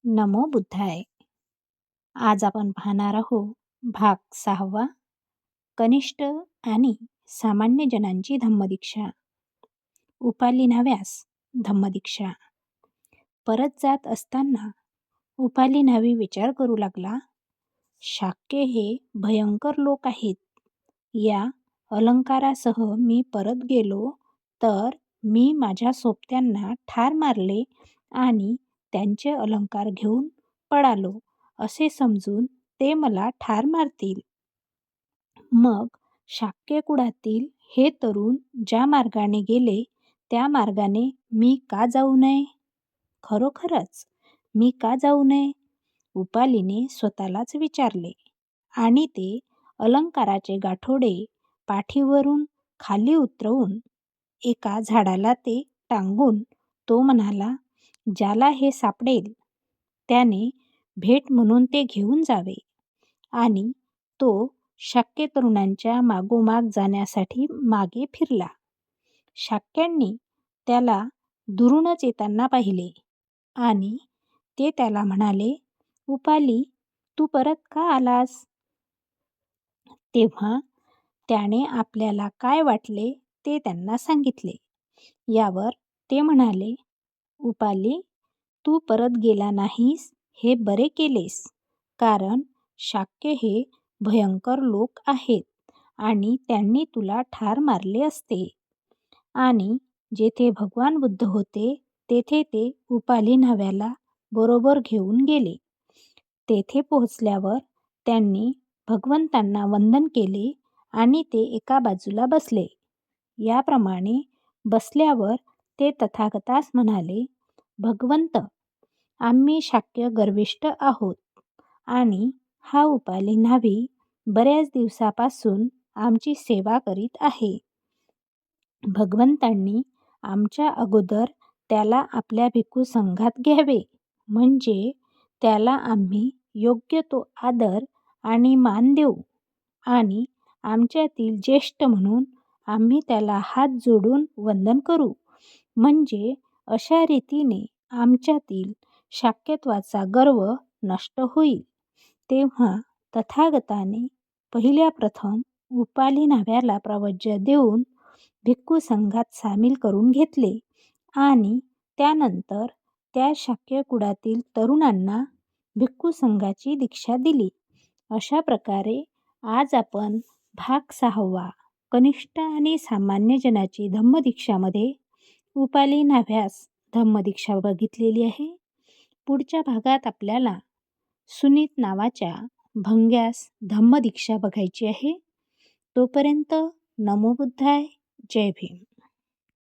नमो बुद्धाय. आज आपण पाहणार आहोत भाग 6वा, कनिष्ठ आणि सामान्य जनांची धम्मदीक्षा. उपाली न्हाव्यास धम्मदीक्षा. परत जात असताना उपाली न्हावी विचार करू लागला, शाक्य हे भयंकर लोक आहेत. या अलंकारासह मी परत गेलो तर मी माझ्या सोबत्यांना ठार मारले आणि त्यांचे अलंकार घेऊन पळालो असे समजून ते मला ठार मारतील. मग शाक्य कुळातील हे तरुण ज्या मार्गाने गेले त्या मार्गाने मी का जाऊ नये? खरोखरच मी का जाऊ नये? उपालीने स्वतःलाच विचारले आणि ते अलंकाराचे गाठोडे पाठीवरून खाली उतरवून एका झाडाला ते टांगून तो म्हणाला, ज्याला हे सापडेल त्याने भेट म्हणून ते घेऊन जावे. आणि तो शाक्य तरुणांच्या मागोमाग जाण्यासाठी मागे फिरला. शाक्यांनी त्याला दुरूनच येताना पाहिले आणि ते त्याला म्हणाले, उपाली, तू परत का आलास? तेव्हा त्याने आपल्याला काय वाटले ते त्यांना सांगितले. यावर ते म्हणाले, उपाली, तू परत गेला नाहीस हे बरे केलेस, कारण शाक्य हे भयंकर लोक आहेत आणि त्यांनी तुला ठार मारले असते. आणि जेथे भगवान बुद्ध होते तेथे ते उपाली न्हाव्याला बरोबर घेऊन गेले. तेथे पोहोचल्यावर त्यांनी भगवंतांना वंदन केले आणि ते एका बाजूला बसले. याप्रमाणे बसल्यावर ते तथागतास म्हणाले, भगवंत, आम्ही शाक्य गर्विष्ठ आहोत आणि हा उपाली न्हावी बऱ्याच दिवसापासून आमची सेवा करीत आहे. भगवंतांनी आमच्या अगोदर त्याला आपल्या भिक्खू संघात घ्यावे, म्हणजे त्याला आम्ही योग्य तो आदर आणि मान देऊ आणि आमच्यातील ज्येष्ठ म्हणून आम्ही त्याला हात जोडून वंदन करू, म्हणजे अशा रीतीने आमच्यातील शाक्यत्वाचा गर्व नष्ट होईल. तेव्हा तथागताने पहिल्या प्रथम उपाली न्हाव्याला प्रवज्य देऊन भिक्खू संघात सामील करून घेतले आणि त्यानंतर त्या शाक्य कुळातील तरुणांना भिक्खू संघाची दीक्षा दिली. अशा प्रकारे आज आपण भाग 6वा, कनिष्ठ आणि सामान्य जनाची धम्मदीक्षामध्ये उपाली न्हाव्यास धम्मदीक्षा बघितलेली आहे. पुढच्या भागात आपल्याला सुनीत नावाच्या भंग्यास धम्मदीक्षा बघायची आहे. तोपर्यंत नमो बुद्धाय. जय भीम.